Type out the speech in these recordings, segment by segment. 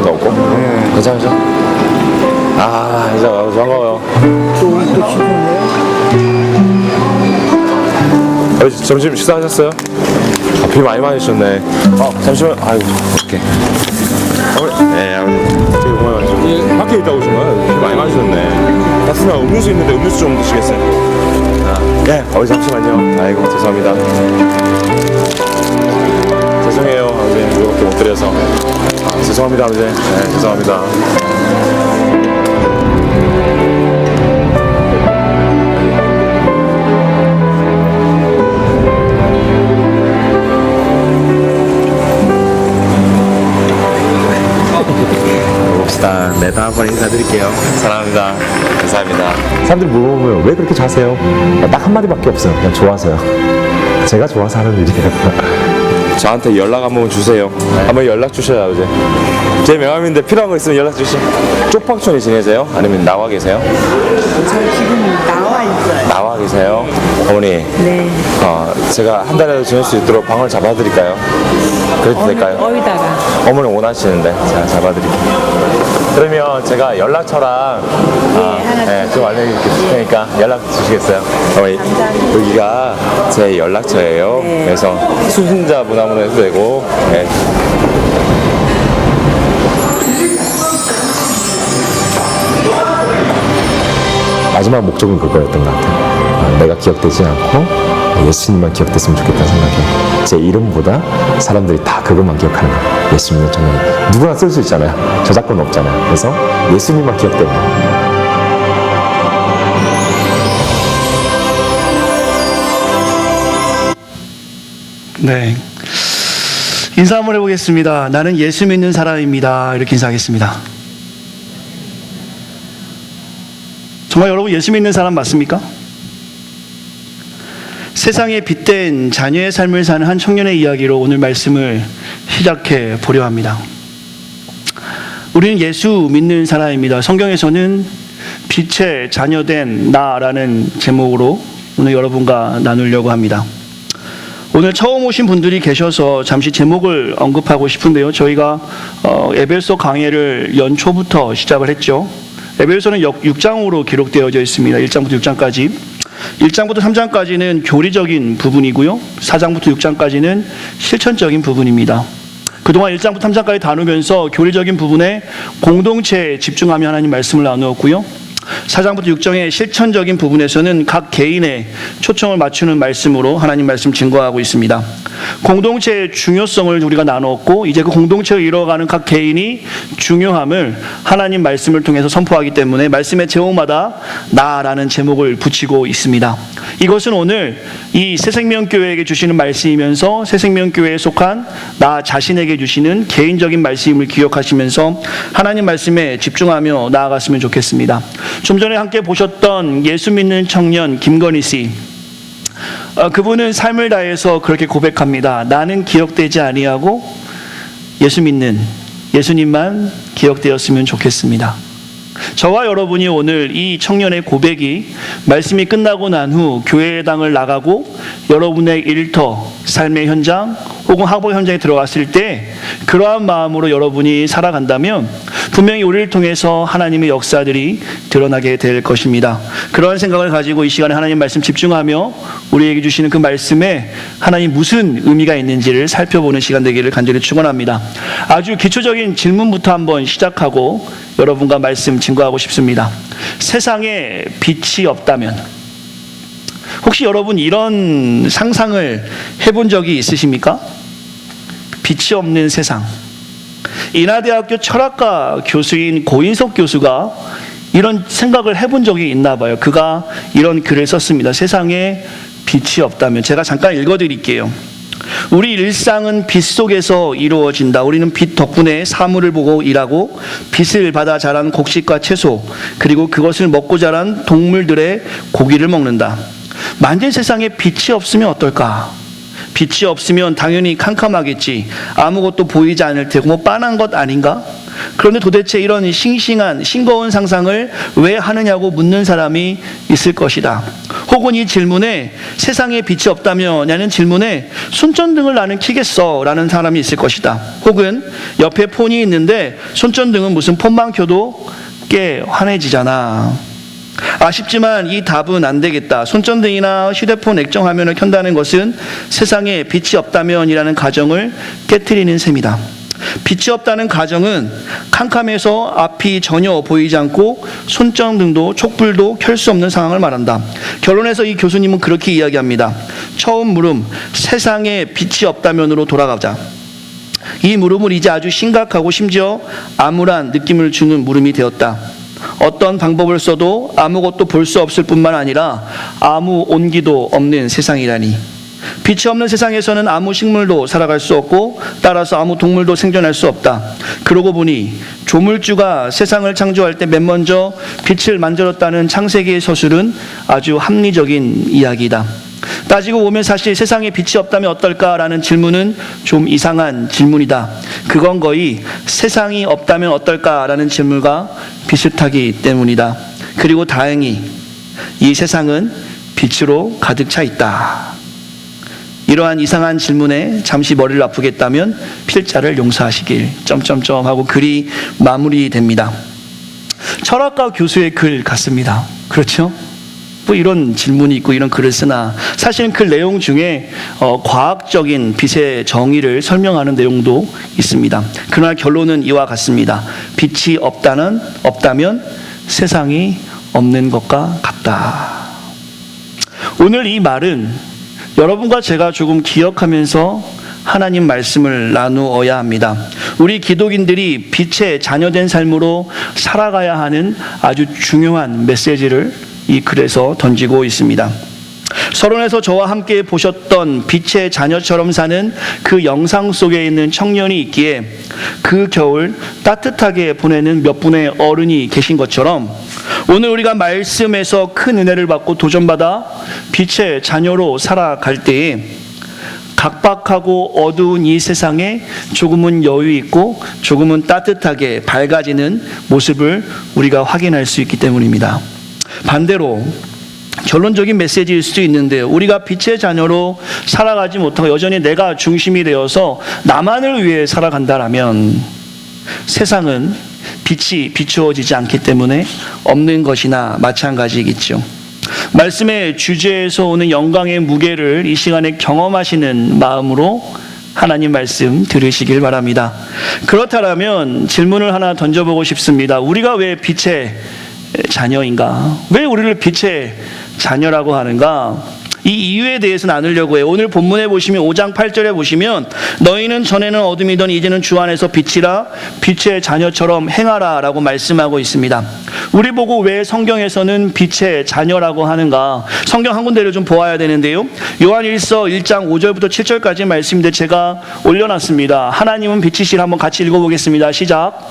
정도 없고. 괜찮으죠? 아, 이제 반가워요. 또 싶은데. 점심 식사하셨어요? 아, 비 많이 주셨네. 잠시만. 아이고, 어떡해. 네, 되게 고마워요. 밖에 있다 오신 거예요? 비 많이 맞으셨네. 따뜻한 음료수 있는데 음료수 좀 드시겠어요? 네, 잠시만요. 아이고, 죄송합니다. 죄송해요, 아버지. 이거밖에 못 드려서. 죄송합니다, 아버지. 네, 죄송합니다. 봅시다. 네, 다음번에 인사드릴게요. 사랑합니다. 감사합니다. 사람들이 물어보면 왜 그렇게 좋아하세요? 딱 한마디밖에 없어요. 그냥 좋아서요. 제가 좋아서 하는 일이에요. 저한테 연락 한번 주세요. 한번 연락 주셔야 아버지. 제 명함인데 필요한 거 있으면 연락 주시죠. 쪽방촌에 지내세요? 아니면 나와 계세요? 저 지금 나와 있어요. 나와 계세요? 어머니. 네. 제가 한 달이라도 지낼 수 있도록 방을 잡아드릴까요? 그래도 될까요? 어디다가? 어머니 원하시는데 제가 잡아드릴게요. 그러면 제가 연락처랑 좀 알려드릴 테니까 연락 주시겠어요? 어머니, 감사합니다. 여기가 제 연락처예요. 네. 그래서 수신자 문화문화 해도 되고. 네. 마지막 목적은 그거였던 것 같아요. 내가 기억되지 않고 예수님만 기억됐으면 좋겠다는 생각에 제 이름보다 사람들이 다 그것만 기억하는 거예요. 예수님은 정말 누구나 쓸 수 있잖아요. 저작권 없잖아요. 그래서 예수님만 기억되는 거예요. 네. 인사 한번 해보겠습니다. 나는 예수 믿는 사람입니다. 이렇게 인사하겠습니다. 정말 여러분 예수 믿는 사람 맞습니까? 세상에 빗댄 자녀의 삶을 사는 한 청년의 이야기로 오늘 말씀을 시작해 보려 합니다. 우리는 예수 믿는 사람입니다. 성경에서는 빛의 자녀된 나라는 제목으로 오늘 여러분과 나누려고 합니다. 오늘 처음 오신 분들이 계셔서 잠시 제목을 언급하고 싶은데요. 저희가 에베소 강해를 연초부터 시작을 했죠. 에베소는 6장으로 기록되어져 있습니다. 1장부터 6장까지. 1장부터 3장까지는 교리적인 부분이고요. 4장부터 6장까지는 실천적인 부분입니다. 그동안 1장부터 3장까지 다루면서 교리적인 부분에 공동체에 집중하며 하나님 말씀을 나누었고요. 4장부터 6장의 실천적인 부분에서는 각 개인의 초청을 맞추는 말씀으로 하나님 말씀 증거하고 있습니다. 공동체의 중요성을 우리가 나누었고 이제 그 공동체를 이뤄가는 각 개인이 중요함을 하나님 말씀을 통해서 선포하기 때문에 말씀의 제목마다 나라는 제목을 붙이고 있습니다. 이것은 오늘 이 새생명교회에게 주시는 말씀이면서 새생명교회에 속한 나 자신에게 주시는 개인적인 말씀을 기억하시면서 하나님 말씀에 집중하며 나아갔으면 좋겠습니다. 좀 전에 함께 보셨던 예수 믿는 청년 김건희 씨, 그분은 삶을 다해서 그렇게 고백합니다. 나는 기억되지 아니하고 예수 믿는 예수님만 기억되었으면 좋겠습니다. 저와 여러분이 오늘 이 청년의 고백이 말씀이 끝나고 난 후 교회당을 나가고 여러분의 일터, 삶의 현장 혹은 학업 현장에 들어갔을 때 그러한 마음으로 여러분이 살아간다면 분명히 우리를 통해서 하나님의 역사들이 드러나게 될 것입니다. 그러한 생각을 가지고 이 시간에 하나님 말씀 집중하며 우리에게 주시는 그 말씀에 하나님 무슨 의미가 있는지를 살펴보는 시간 되기를 간절히 축원합니다. 아주 기초적인 질문부터 한번 시작하고 여러분과 말씀 증거하고 싶습니다. 세상에 빛이 없다면, 혹시 여러분 이런 상상을 해본 적이 있으십니까? 빛이 없는 세상. 인하대학교 철학과 교수인 고인석 교수가 이런 생각을 해본 적이 있나 봐요. 그가 이런 글을 썼습니다. 세상에 빛이 없다면. 제가 잠깐 읽어드릴게요. 우리 일상은 빛 속에서 이루어진다. 우리는 빛 덕분에 사물을 보고 일하고 빛을 받아 자란 곡식과 채소, 그리고 그것을 먹고 자란 동물들의 고기를 먹는다. 만일 세상에 빛이 없으면 어떨까? 빛이 없으면 당연히 캄캄하겠지. 아무것도 보이지 않을 테고 뭐 빤한 것 아닌가? 그런데 도대체 이런 싱싱한 싱거운 상상을 왜 하느냐고 묻는 사람이 있을 것이다. 혹은 이 질문에 세상에 빛이 없다면 라는 질문에 손전등을 나는 켜겠어 라는 사람이 있을 것이다. 혹은 옆에 폰이 있는데 손전등은 무슨 폰만 켜도 꽤 환해지잖아. 아쉽지만 이 답은 안 되겠다. 손전등이나 휴대폰 액정 화면을 켠다는 것은 세상에 빛이 없다면이라는 가정을 깨트리는 셈이다. 빛이 없다는 가정은 캄캄해서 앞이 전혀 보이지 않고 손전등도 촛불도 켤 수 없는 상황을 말한다. 결론에서 이 교수님은 그렇게 이야기합니다. 처음 물음, 세상에 빛이 없다면으로 돌아가자. 이 물음은 이제 아주 심각하고 심지어 암울한 느낌을 주는 물음이 되었다. 어떤 방법을 써도 아무것도 볼 수 없을 뿐만 아니라 아무 온기도 없는 세상이라니. 빛이 없는 세상에서는 아무 식물도 살아갈 수 없고 따라서 아무 동물도 생존할 수 없다. 그러고 보니 조물주가 세상을 창조할 때 맨 먼저 빛을 만들었다는 창세기의 서술은 아주 합리적인 이야기다. 따지고 보면 사실 세상에 빛이 없다면 어떨까라는 질문은 좀 이상한 질문이다. 그건 거의 세상이 없다면 어떨까라는 질문과 비슷하기 때문이다. 그리고 다행히 이 세상은 빛으로 가득 차 있다. 이러한 이상한 질문에 잠시 머리를 아프겠다면 필자를 용서하시길 하고 글이 마무리됩니다. 철학가 교수의 글 같습니다. 그렇죠? 뭐 이런 질문이 있고 이런 글을 쓰나 사실은 그 내용 중에 과학적인 빛의 정의를 설명하는 내용도 있습니다. 그러나 결론은 이와 같습니다. 빛이 없다면 세상이 없는 것과 같다. 오늘 이 말은 여러분과 제가 조금 기억하면서 하나님 말씀을 나누어야 합니다. 우리 기독인들이 빛의 자녀된 삶으로 살아가야 하는 아주 중요한 메시지를 이 글에서 던지고 있습니다. 서론에서 저와 함께 보셨던 빛의 자녀처럼 사는 그 영상 속에 있는 청년이 있기에 그 겨울 따뜻하게 보내는 몇 분의 어른이 계신 것처럼 오늘 우리가 말씀에서 큰 은혜를 받고 도전받아 빛의 자녀로 살아갈 때에 각박하고 어두운 이 세상에 조금은 여유 있고 조금은 따뜻하게 밝아지는 모습을 우리가 확인할 수 있기 때문입니다. 반대로 결론적인 메시지일 수도 있는데요. 우리가 빛의 자녀로 살아가지 못하고 여전히 내가 중심이 되어서 나만을 위해 살아간다라면 세상은 빛이 비추어지지 않기 때문에 없는 것이나 마찬가지이겠죠. 말씀의 주제에서 오는 영광의 무게를 이 시간에 경험하시는 마음으로 하나님 말씀 들으시길 바랍니다. 그렇다면 질문을 하나 던져보고 싶습니다. 우리가 왜 빛의 자녀인가? 왜 우리를 빛의 자녀라고 하는가? 이 이유에 대해서 나누려고 해요. 오늘 본문에 보시면 5장 8절에 보시면 너희는 전에는 어둠이더니 이제는 주 안에서 빛이라 빛의 자녀처럼 행하라 라고 말씀하고 있습니다. 우리 보고 왜 성경에서는 빛의 자녀라고 하는가? 성경 한 군데를 좀 보아야 되는데요. 요한일서 1장 5절부터 7절까지 말씀인데 제가 올려놨습니다. 하나님은 빛이시라. 한번 같이 읽어보겠습니다. 시작.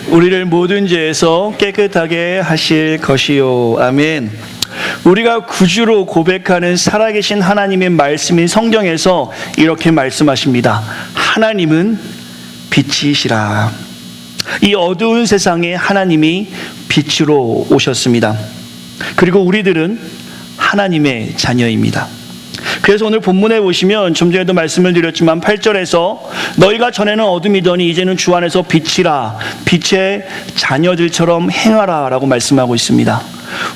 우리를 모든 죄에서 깨끗하게 하실 것이요. 아멘. 우리가 구주로 고백하는 살아계신 하나님의 말씀인 성경에서 이렇게 말씀하십니다. 하나님은 빛이시라. 이 어두운 세상에 하나님이 빛으로 오셨습니다. 그리고 우리들은 하나님의 자녀입니다. 그래서 오늘 본문에 보시면 좀 전에도 말씀을 드렸지만 8절에서 너희가 전에는 어둠이더니 이제는 주 안에서 빛이라 빛의 자녀들처럼 행하라 라고 말씀하고 있습니다.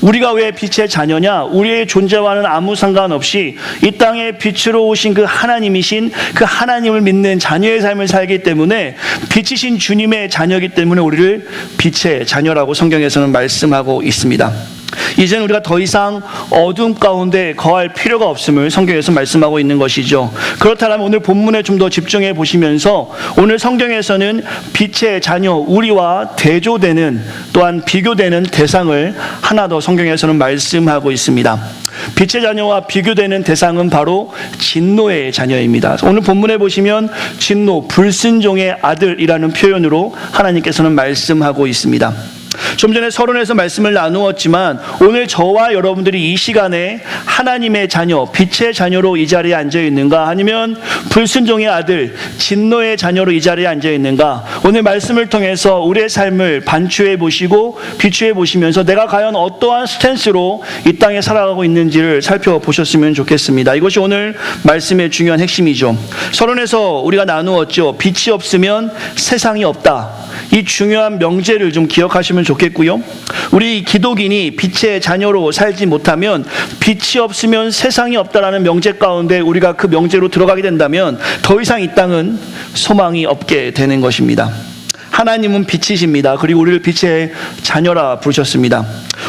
우리가 왜 빛의 자녀냐? 우리의 존재와는 아무 상관없이 이 땅에 빛으로 오신 그 하나님이신 그 하나님을 믿는 자녀의 삶을 살기 때문에 빛이신 주님의 자녀이기 때문에 우리를 빛의 자녀라고 성경에서는 말씀하고 있습니다. 이제는 우리가 더 이상 어둠 가운데 거할 필요가 없음을 성경에서 말씀하고 있는 것이죠. 그렇다면 오늘 본문에 좀 더 집중해 보시면서 오늘 성경에서는 빛의 자녀 우리와 대조되는 또한 비교되는 대상을 하나 더 성경에서는 말씀하고 있습니다. 빛의 자녀와 비교되는 대상은 바로 진노의 자녀입니다. 오늘 본문에 보시면 진노, 불순종의 아들이라는 표현으로 하나님께서는 말씀하고 있습니다. 좀 전에 서론에서 말씀을 나누었지만 오늘 저와 여러분들이 이 시간에 하나님의 자녀, 빛의 자녀로 이 자리에 앉아 있는가, 아니면 불순종의 아들, 진노의 자녀로 이 자리에 앉아 있는가, 오늘 말씀을 통해서 우리의 삶을 반추해 보시고 비추해 보시면서 내가 과연 어떠한 스탠스로 이 땅에 살아가고 있는지를 살펴보셨으면 좋겠습니다. 이것이 오늘 말씀의 중요한 핵심이죠. 서론에서 우리가 나누었죠. 빛이 없으면 세상이 없다. 이 중요한 명제를 좀 기억하시면 좋겠고요. 우리 기독인이 빛의 자녀로 살지 못하면, 빛이 없으면 세상이 없다라는 명제 가운데 우리가 그 명제로 들어가게 된다면 더 이상 이 땅은 소망이 없게 되는 것입니다. 하나님은 빛이십니다. 그리고 우리를 빛의 자녀라 부르셨습니다.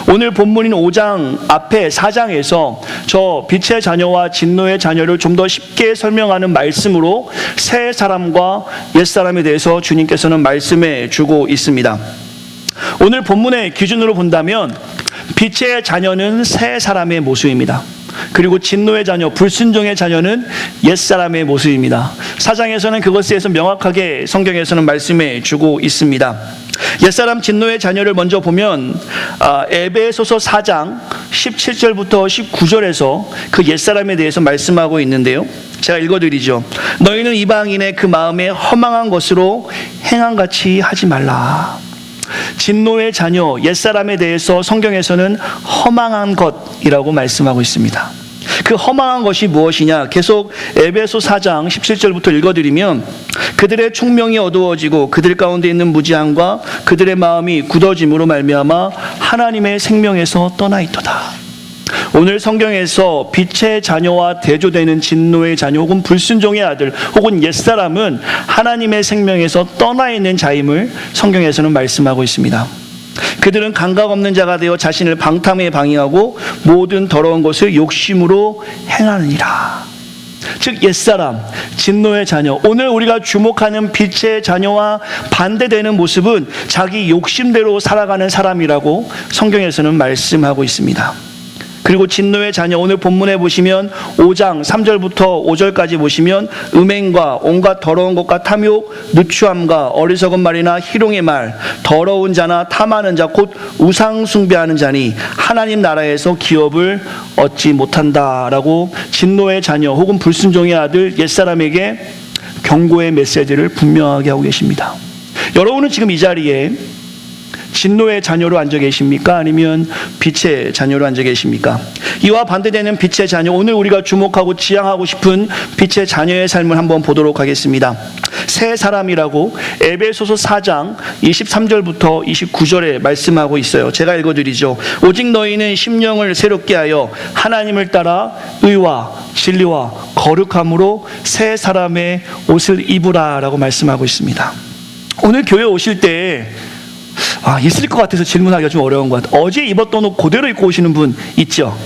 오늘 본문인 5장 앞에 4장에서 저 빛의 자녀와 진노의 자녀를 좀 더 쉽게 설명하는 말씀으로 새 사람과 옛 사람에 대해서 주님께서는 말씀해 주고 있습니다. 오늘 본문의 기준으로 본다면 빛의 자녀는 새 사람의 모습입니다. 그리고 진노의 자녀, 불순종의 자녀는 옛사람의 모습입니다. 4장에서는 그것에 대해서 명확하게 성경에서는 말씀해 주고 있습니다. 옛사람 진노의 자녀를 먼저 보면 에베소서 4장 17절부터 19절에서 그 옛사람에 대해서 말씀하고 있는데요. 제가 읽어드리죠. 너희는 이방인의 그 마음에 허망한 것으로 행함같이 하지 말라. 진노의 자녀, 옛사람에 대해서 성경에서는 허망한 것이라고 말씀하고 있습니다. 그 허망한 것이 무엇이냐? 계속 에베소 4장 17절부터 읽어드리면 그들의 총명이 어두워지고 그들 가운데 있는 무지함과 그들의 마음이 굳어짐으로 말미암아 하나님의 생명에서 떠나 있도다. 오늘 성경에서 빛의 자녀와 대조되는 진노의 자녀 혹은 불순종의 아들 혹은 옛사람은 하나님의 생명에서 떠나 있는 자임을 성경에서는 말씀하고 있습니다. 그들은 감각 없는 자가 되어 자신을 방탕에 방해하고 모든 더러운 것을 욕심으로 행하느니라. 즉 옛사람, 진노의 자녀, 오늘 우리가 주목하는 빛의 자녀와 반대되는 모습은 자기 욕심대로 살아가는 사람이라고 성경에서는 말씀하고 있습니다. 그리고 진노의 자녀, 오늘 본문에 보시면 5장 3절부터 5절까지 보시면 음행과 온갖 더러운 것과 탐욕, 누추함과 어리석은 말이나 희롱의 말, 더러운 자나 탐하는 자 곧 우상 숭배하는 자니 하나님 나라에서 기업을 얻지 못한다라고 진노의 자녀 혹은 불순종의 아들 옛사람에게 경고의 메시지를 분명하게 하고 계십니다. 여러분은 지금 이 자리에 진노의 자녀로 앉아 계십니까? 아니면 빛의 자녀로 앉아 계십니까? 이와 반대되는 빛의 자녀, 오늘 우리가 주목하고 지향하고 싶은 빛의 자녀의 삶을 한번 보도록 하겠습니다. 새 사람이라고 에베소서 4장 23절부터 29절에 말씀하고 있어요. 제가 읽어드리죠. 오직 너희는 심령을 새롭게 하여 하나님을 따라 의와 진리와 거룩함으로 새 사람의 옷을 입으라 라고 말씀하고 있습니다. 오늘 교회 오실 때 있을 것 같아서 질문하기가 좀 어려운 것 같아요. 어제 입었던 옷 그대로 입고 오시는 분 있죠?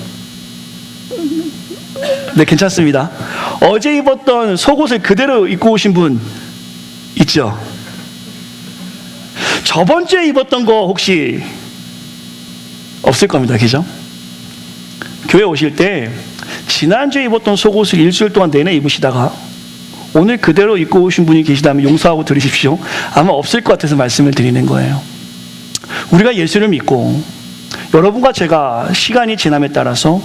네, 괜찮습니다. 어제 입었던 속옷을 그대로 입고 오신 분 있죠? 저번 주에 입었던 거 혹시 없을 겁니다. 그죠? 교회 오실 때 지난주에 입었던 속옷을 일주일 동안 내내 입으시다가 오늘 그대로 입고 오신 분이 계시다면 용서하고 들으십시오. 아마 없을 것 같아서 말씀을 드리는 거예요. 우리가 예수를 믿고 여러분과 제가 시간이 지남에 따라서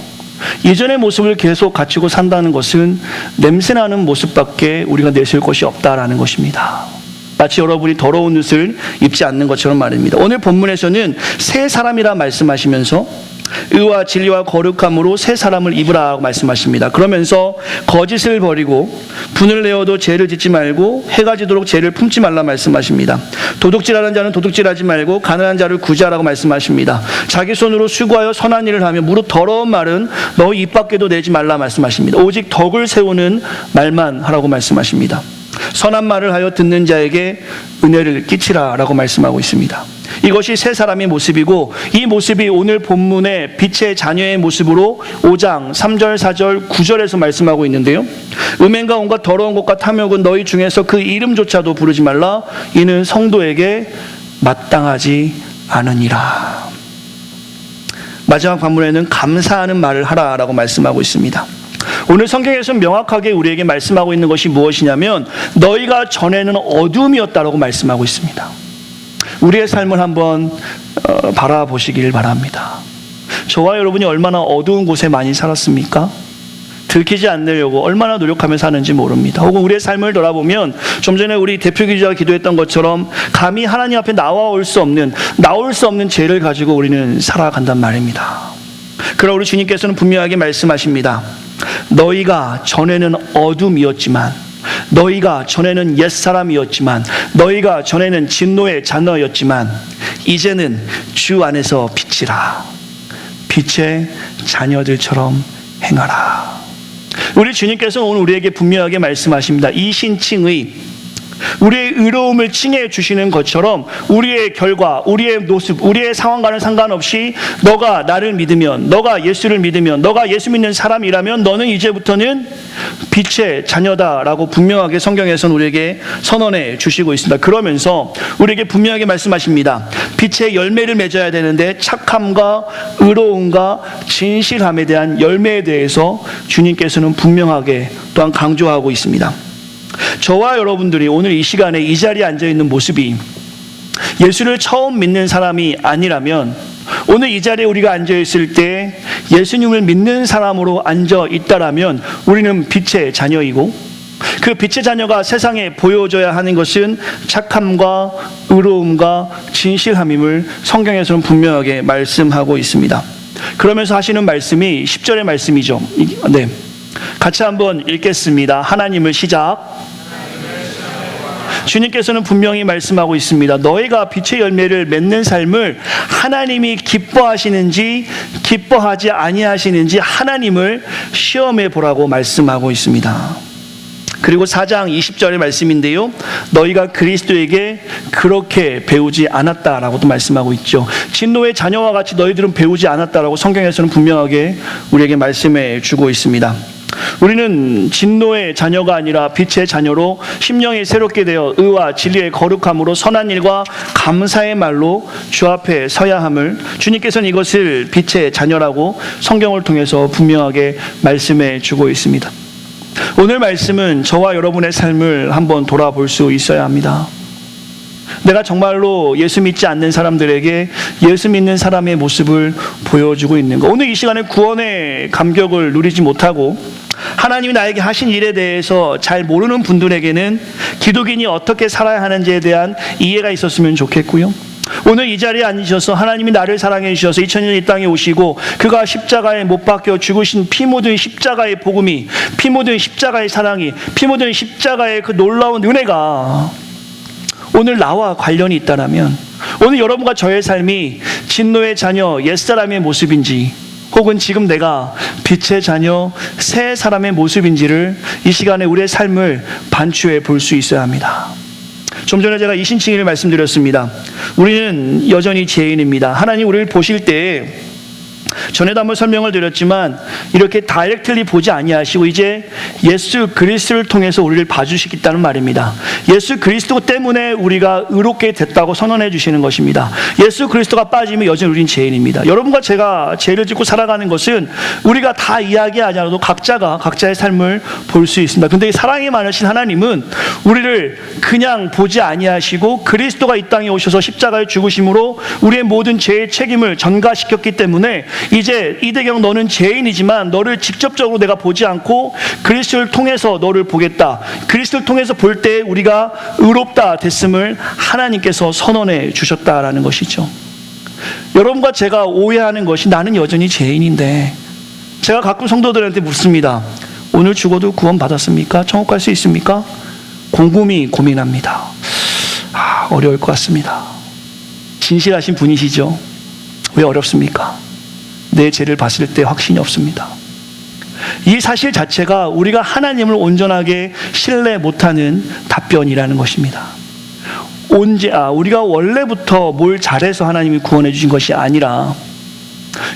예전의 모습을 계속 갖추고 산다는 것은 냄새나는 모습밖에 우리가 내세울 것이 없다라는 것입니다. 마치 여러분이 더러운 옷을 입지 않는 것처럼 말입니다. 오늘 본문에서는 새 사람이라 말씀하시면서 의와 진리와 거룩함으로 새 사람을 입으라고 말씀하십니다. 그러면서 거짓을 버리고 분을 내어도 죄를 짓지 말고 해가 지도록 죄를 품지 말라 말씀하십니다. 도둑질하는 자는 도둑질하지 말고 가난한 자를 구제하라고 말씀하십니다. 자기 손으로 수고하여 선한 일을 하며 무릇 더러운 말은 너희 입 밖에도 내지 말라 말씀하십니다. 오직 덕을 세우는 말만 하라고 말씀하십니다. 선한 말을 하여 듣는 자에게 은혜를 끼치라라고 말씀하고 있습니다. 이것이 새 사람의 모습이고 이 모습이 오늘 본문의 빛의 자녀의 모습으로 5장 3절 4절 9절에서 말씀하고 있는데요. 음행과 온갖 더러운 것과 탐욕은 너희 중에서 그 이름조차도 부르지 말라. 이는 성도에게 마땅하지 않으니라. 마지막 반문에는 감사하는 말을 하라라고 말씀하고 있습니다. 오늘 성경에서는 명확하게 우리에게 말씀하고 있는 것이 무엇이냐면 너희가 전에는 어둠이었다라고 말씀하고 있습니다. 우리의 삶을 한번 바라보시길 바랍니다. 저와 여러분이 얼마나 어두운 곳에 많이 살았습니까? 들키지 않으려고 얼마나 노력하며 사는지 모릅니다. 혹은 우리의 삶을 돌아보면 좀 전에 우리 대표 기자가 기도했던 것처럼 감히 하나님 앞에 나올 수 없는 죄를 가지고 우리는 살아간단 말입니다. 그러나 우리 주님께서는 분명하게 말씀하십니다. 너희가 전에는 어둠이었지만, 너희가 전에는 옛사람이었지만, 너희가 전에는 진노의 자녀였지만 이제는 주 안에서 빛이라. 빛의 자녀들처럼 행하라. 우리 주님께서 오늘 우리에게 분명하게 말씀하십니다. 이 신칭의 우리의 의로움을 칭해 주시는 것처럼 우리의 결과, 우리의 모습, 우리의 상황과는 상관없이 너가 나를 믿으면, 너가 예수를 믿으면, 너가 예수 믿는 사람이라면 너는 이제부터는 빛의 자녀다라고 분명하게 성경에서는 우리에게 선언해 주시고 있습니다. 그러면서 우리에게 분명하게 말씀하십니다. 빛의 열매를 맺어야 되는데 착함과 의로움과 진실함에 대한 열매에 대해서 주님께서는 분명하게 또한 강조하고 있습니다. 저와 여러분들이 오늘 이 시간에 이 자리에 앉아있는 모습이 예수를 처음 믿는 사람이 아니라면, 오늘 이 자리에 우리가 앉아있을 때 예수님을 믿는 사람으로 앉아있다라면 우리는 빛의 자녀이고, 그 빛의 자녀가 세상에 보여줘야 하는 것은 착함과 의로움과 진실함임을 성경에서는 분명하게 말씀하고 있습니다. 그러면서 하시는 말씀이 10절의 말씀이죠. 네, 같이 한번 읽겠습니다. 하나님을 시작. 주님께서는 분명히 말씀하고 있습니다. 너희가 빛의 열매를 맺는 삶을 하나님이 기뻐하시는지 기뻐하지 아니하시는지 하나님을 시험해 보라고 말씀하고 있습니다. 그리고 4장 20절의 말씀인데요, 너희가 그리스도에게 그렇게 배우지 않았다라고도 말씀하고 있죠. 진노의 자녀와 같이 너희들은 배우지 않았다라고 성경에서는 분명하게 우리에게 말씀해 주고 있습니다. 우리는 진노의 자녀가 아니라 빛의 자녀로 심령이 새롭게 되어 의와 진리의 거룩함으로 선한 일과 감사의 말로 주 앞에 서야 함을 주님께서는 이것을 빛의 자녀라고 성경을 통해서 분명하게 말씀해 주고 있습니다. 오늘 말씀은 저와 여러분의 삶을 한번 돌아볼 수 있어야 합니다. 내가 정말로 예수 믿지 않는 사람들에게 예수 믿는 사람의 모습을 보여주고 있는 것. 오늘 이 시간에 구원의 감격을 누리지 못하고 하나님이 나에게 하신 일에 대해서 잘 모르는 분들에게는 기독인이 어떻게 살아야 하는지에 대한 이해가 있었으면 좋겠고요. 오늘 이 자리에 앉으셔서 하나님이 나를 사랑해 주셔서 2000년 이 땅에 오시고 그가 십자가에 못 박혀 죽으신 피 묻은 십자가의 복음이, 피 묻은 십자가의 사랑이, 피 묻은 십자가의 그 놀라운 은혜가 오늘 나와 관련이 있다면, 오늘 여러분과 저의 삶이 진노의 자녀, 옛사람의 모습인지 혹은 지금 내가 빛의 자녀, 새 사람의 모습인지를 이 시간에 우리의 삶을 반추해 볼 수 있어야 합니다. 좀 전에 제가 이신칭의를 말씀드렸습니다. 우리는 여전히 죄인입니다. 하나님 우리를 보실 때 전에도 한번 설명을 드렸지만 이렇게 다이렉트리 보지 아니하시고 이제 예수 그리스도를 통해서 우리를 봐주시겠다는 말입니다. 예수 그리스도 때문에 우리가 의롭게 됐다고 선언해 주시는 것입니다. 예수 그리스도가 빠지면 여전히 우리는 죄인입니다. 여러분과 제가 죄를 짓고 살아가는 것은 우리가 다 이야기하지 않아도 각자가 각자의 삶을 볼 수 있습니다. 근데 사랑이 많으신 하나님은 우리를 그냥 보지 아니하시고 그리스도가 이 땅에 오셔서 십자가에 죽으심으로 우리의 모든 죄의 책임을 전가시켰기 때문에 이제 이대경 너는 죄인이지만 너를 직접적으로 내가 보지 않고 그리스도를 통해서 너를 보겠다. 그리스도를 통해서 볼 때 우리가 의롭다 됐음을 하나님께서 선언해 주셨다라는 것이죠. 여러분과 제가 오해하는 것이 나는 여전히 죄인인데, 제가 가끔 성도들한테 묻습니다. 오늘 죽어도 구원 받았습니까? 천국 갈 수 있습니까? 곰곰이 고민합니다. 어려울 것 같습니다. 진실하신 분이시죠? 왜 어렵습니까? 내 죄를 봤을 때 확신이 없습니다. 이 사실 자체가 우리가 하나님을 온전하게 신뢰 못하는 답변이라는 것입니다. 우리가 원래부터 뭘 잘해서 하나님이 구원해 주신 것이 아니라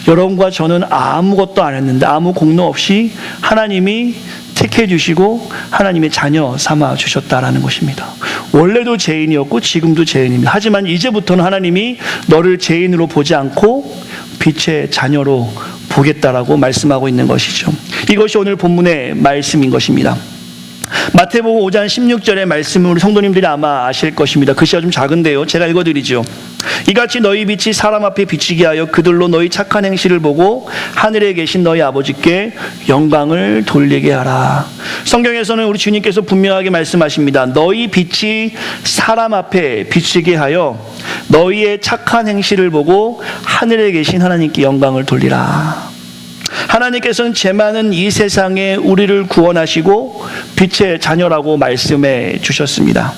여러분과 저는 아무것도 안 했는데 아무 공로 없이 하나님이 택해 주시고 하나님의 자녀 삼아 주셨다라는 것입니다. 원래도 죄인이었고 지금도 죄인입니다. 하지만 이제부터는 하나님이 너를 죄인으로 보지 않고 빛의 자녀로 보겠다라고 말씀하고 있는 것이죠. 이것이 오늘 본문의 말씀인 것입니다. 마태복음 5장 16절의 말씀을 성도님들이 아마 아실 것입니다. 글씨가 좀 작은데요. 제가 읽어드리죠. 이같이 너희 빛이 사람 앞에 비치게 하여 그들로 너희 착한 행실을 보고 하늘에 계신 너희 아버지께 영광을 돌리게 하라. 성경에서는 우리 주님께서 분명하게 말씀하십니다. 너희 빛이 사람 앞에 비치게 하여 너희의 착한 행실을 보고 하늘에 계신 하나님께 영광을 돌리라. 하나님께서는 죄 많은 이 세상에 우리를 구원하시고 빛의 자녀라고 말씀해 주셨습니다.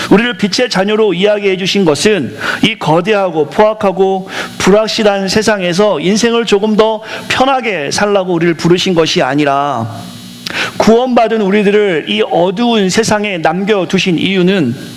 우리를 빛의 자녀로 이야기해 주신 것은 이 거대하고 포악하고 불확실한 세상에서 인생을 조금 더 편하게 살라고 우리를 부르신 것이 아니라 구원받은 우리들을 이 어두운 세상에 남겨두신 이유는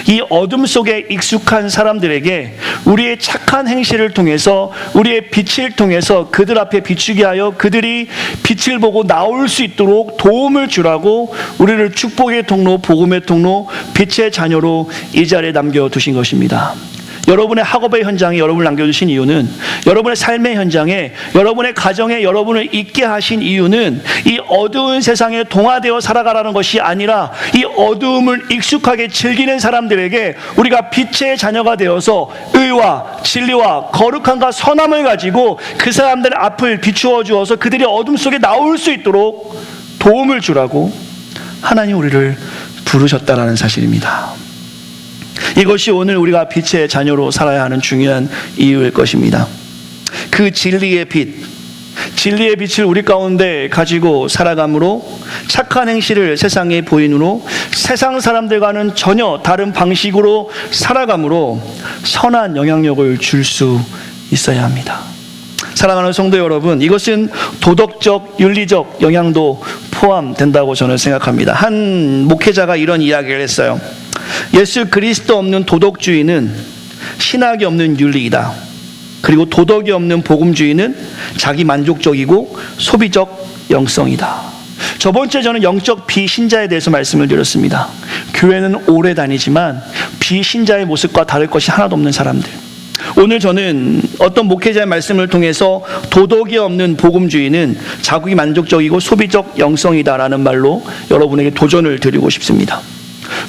이 어둠 속에 익숙한 사람들에게 우리의 착한 행실을 통해서 우리의 빛을 통해서 그들 앞에 비추게 하여 그들이 빛을 보고 나올 수 있도록 도움을 주라고 우리를 축복의 통로, 복음의 통로, 빛의 자녀로 이 자리에 남겨두신 것입니다. 여러분의 학업의 현장에 여러분을 남겨두신 이유는, 여러분의 삶의 현장에, 여러분의 가정에 여러분을 있게 하신 이유는 이 어두운 세상에 동화되어 살아가라는 것이 아니라 이 어두움을 익숙하게 즐기는 사람들에게 우리가 빛의 자녀가 되어서 의와 진리와 거룩함과 선함을 가지고 그 사람들의 앞을 비추어 주어서 그들이 어둠 속에 나올 수 있도록 도움을 주라고 하나님 우리를 부르셨다라는 사실입니다. 이것이 오늘 우리가 빛의 자녀로 살아야 하는 중요한 이유일 것입니다. 그 진리의 빛을 우리 가운데 가지고 살아감으로 착한 행실을 세상에 보인으로 세상 사람들과는 전혀 다른 방식으로 살아감으로 선한 영향력을 줄 수 있어야 합니다. 사랑하는 성도 여러분, 이것은 도덕적, 윤리적 영향도 포함된다고 저는 생각합니다. 한 목회자가 이런 이야기를 했어요. 예수 그리스도 없는 도덕주의는 신학이 없는 윤리이다. 그리고 도덕이 없는 복음주의는 자기 만족적이고 소비적 영성이다. 저번 주에 저는 영적 비신자에 대해서 말씀을 드렸습니다. 교회는 오래 다니지만 비신자의 모습과 다를 것이 하나도 없는 사람들. 오늘 저는 어떤 목회자의 말씀을 통해서 도덕이 없는 복음주의는 자기 만족적이고 소비적 영성이다라는 말로 여러분에게 도전을 드리고 싶습니다.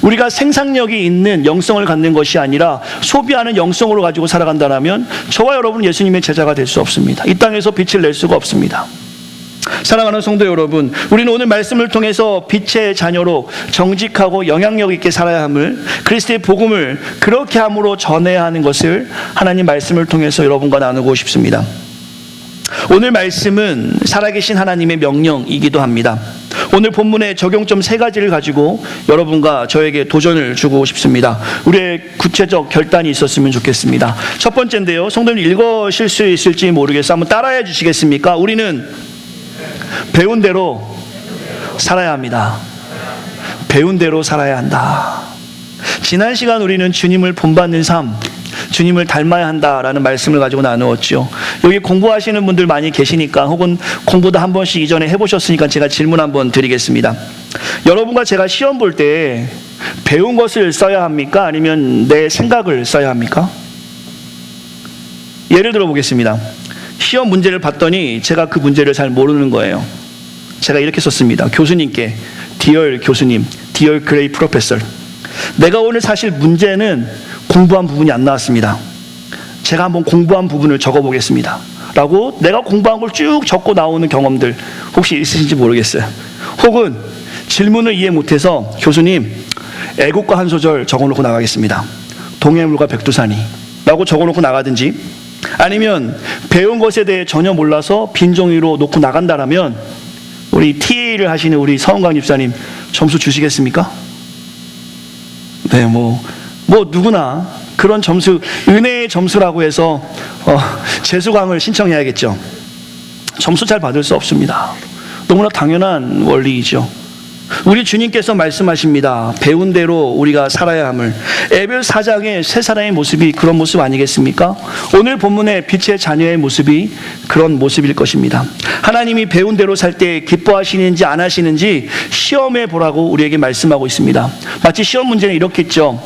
우리가 생산력이 있는 영성을 갖는 것이 아니라 소비하는 영성으로 가지고 살아간다면 저와 여러분은 예수님의 제자가 될 수 없습니다. 이 땅에서 빛을 낼 수가 없습니다. 사랑하는 성도 여러분, 우리는 오늘 말씀을 통해서 빛의 자녀로 정직하고 영향력 있게 살아야 함을, 그리스도의 복음을 그렇게 함으로 전해야 하는 것을 하나님 말씀을 통해서 여러분과 나누고 싶습니다. 오늘 말씀은 살아계신 하나님의 명령이기도 합니다. 오늘 본문의 적용점 3가지를 가지고 여러분과 저에게 도전을 주고 싶습니다. 우리의 구체적 결단이 있었으면 좋겠습니다. 첫 번째인데요, 성도님 읽으실 수 있을지 모르겠어요. 한번 따라해 주시겠습니까? 우리는 배운 대로 살아야 합니다. 배운 대로 살아야 한다. 지난 시간 우리는 주님을 본받는 삶, 주님을 닮아야 한다라는 말씀을 가지고 나누었죠. 여기 공부하시는 분들 많이 계시니까, 혹은 공부도 한 번씩 이전에 해보셨으니까 제가 질문 한번 드리겠습니다. 여러분과 제가 시험 볼 때 배운 것을 써야 합니까? 아니면 내 생각을 써야 합니까? 예를 들어 보겠습니다. 시험 문제를 봤더니 제가 그 문제를 잘 모르는 거예요. 제가 이렇게 썼습니다. 교수님께, Dear 교수님, Dear Grade Professor, 내가 오늘 사실 문제는 공부한 부분이 안 나왔습니다. 제가 한번 공부한 부분을 적어보겠습니다 라고 내가 공부한 걸 쭉 적고 나오는 경험들 혹시 있으신지 모르겠어요. 혹은 질문을 이해 못해서 교수님, 애국가 한 소절 적어놓고 나가겠습니다. 동해물과 백두산이 라고 적어놓고 나가든지, 아니면 배운 것에 대해 전혀 몰라서 빈 종이로 놓고 나간다라면 우리 TA를 하시는 우리 서은광 집사님 점수 주시겠습니까? 네, 뭐 누구나 그런 점수, 은혜의 점수라고 해서 재수강을 신청해야겠죠. 점수 잘 받을 수 없습니다. 너무나 당연한 원리이죠. 우리 주님께서 말씀하십니다. 배운 대로 우리가 살아야 함을. 에베소 4장의 세 사람의 모습이 그런 모습 아니겠습니까? 오늘 본문의 빛의 자녀의 모습이 그런 모습일 것입니다. 하나님이 배운 대로 살 때 기뻐하시는지 안 하시는지 시험해 보라고 우리에게 말씀하고 있습니다. 마치 시험 문제는 이렇겠죠.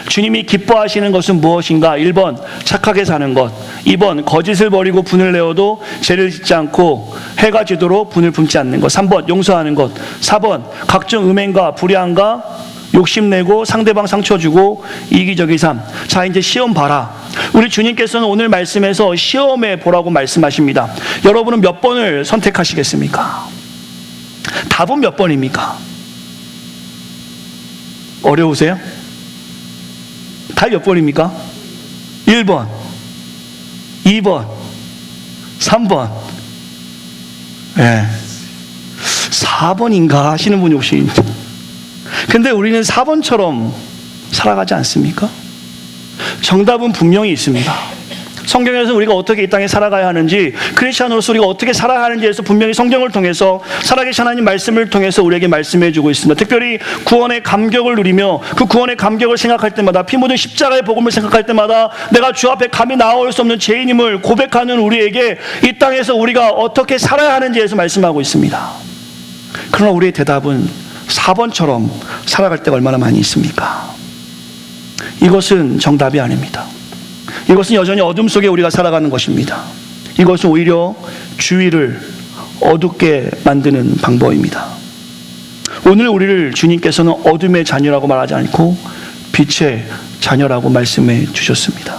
주님이 기뻐하시는 것은 무엇인가? 1번 착하게 사는 것, 2번 거짓을 버리고 분을 내어도 죄를 짓지 않고 해가 지도록 분을 품지 않는 것, 3번 용서하는 것, 4번 각종 음행과 불의함과 욕심내고 상대방 상처 주고 이기적인 삶. 자, 이제 시험 봐라. 우리 주님께서는 오늘 말씀에서 시험해 보라고 말씀하십니다. 여러분은 몇 번을 선택하시겠습니까? 답은 몇 번입니까? 어려우세요? 답 몇 번입니까? 1번, 2번, 3번, 4번인가 하시는 분이 혹시 근데 우리는 4번처럼 살아가지 않습니까? 정답은 분명히 있습니다. 성경에서 우리가 어떻게 이 땅에 살아가야 하는지, 크리스천으로서 우리가 어떻게 살아야 하는지에서 분명히 성경을 통해서 살아계신 하나님 말씀을 통해서 우리에게 말씀해 주고 있습니다. 특별히 구원의 감격을 누리며 그 구원의 감격을 생각할 때마다, 피 묻은 십자가의 복음을 생각할 때마다 내가 주 앞에 감히 나올 수 없는 죄인임을 고백하는 우리에게 이 땅에서 우리가 어떻게 살아야 하는지에서 말씀하고 있습니다. 그러나 우리의 대답은 4번처럼 살아갈 때가 얼마나 많이 있습니까? 이것은 정답이 아닙니다. 이것은 여전히 어둠 속에 우리가 살아가는 것입니다. 이것은 오히려 주위를 어둡게 만드는 방법입니다. 오늘 우리를 주님께서는 어둠의 자녀라고 말하지 않고 빛의 자녀라고 말씀해 주셨습니다.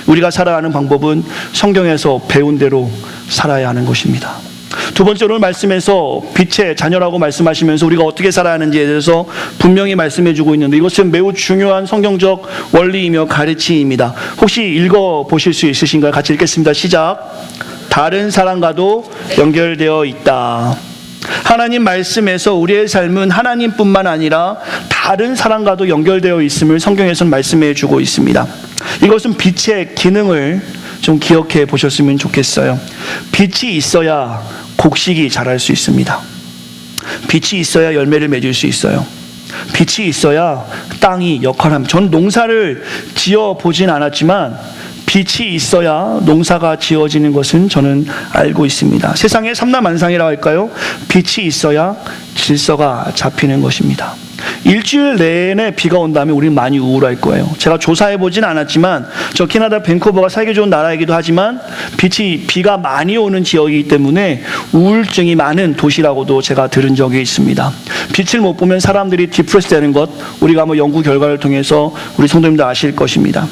우리가 살아가는 방법은 성경에서 배운 대로 살아야 하는 것입니다. 두 번째로 말씀에서 빛의 자녀라고 말씀하시면서 우리가 어떻게 살아야 하는지에 대해서 분명히 말씀해 주고 있는데, 이것은 매우 중요한 성경적 원리이며 가르침입니다. 혹시 읽어보실 수 있으신가요? 같이 읽겠습니다. 시작. 다른 사람과도 연결되어 있다. 하나님 말씀에서 우리의 삶은 하나님뿐만 아니라 다른 사람과도 연결되어 있음을 성경에서는 말씀해 주고 있습니다. 이것은 빛의 기능을 좀 기억해 보셨으면 좋겠어요. 빛이 있어야 곡식이 자랄 수 있습니다. 빛이 있어야 열매를 맺을 수 있어요. 빛이 있어야 땅이 역할합니다. 전 농사를 지어 보진 않았지만 빛이 있어야 농사가 지어지는 것은 저는 알고 있습니다. 세상에 삼라만상이라고 할까요? 빛이 있어야 질서가 잡히는 것입니다. 일주일 내내 비가 온다면 우리는 많이 우울할 거예요. 제가 조사해 보진 않았지만 저 캐나다 밴쿠버가 살기 좋은 나라이기도 하지만 비가 많이 오는 지역이기 때문에 우울증이 많은 도시라고도 제가 들은 적이 있습니다. 빛을 못 보면 사람들이 디프레스 되는 것, 우리가 연구 결과를 통해서 우리 성도님들 아실 것입니다.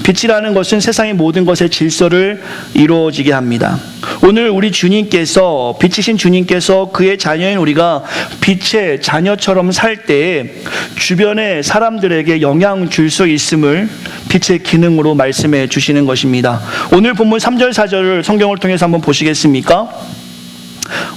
빛이라는 것은 세상의 모든 것의 질서를 이루어지게 합니다. 오늘 우리 주님께서, 빛이신 주님께서 그의 자녀인 우리가 빛의 자녀처럼 살 때 주변의 사람들에게 영향 줄 수 있음을 빛의 기능으로 말씀해 주시는 것입니다. 오늘 본문 3절 4절을 성경을 통해서 한번 보시겠습니까?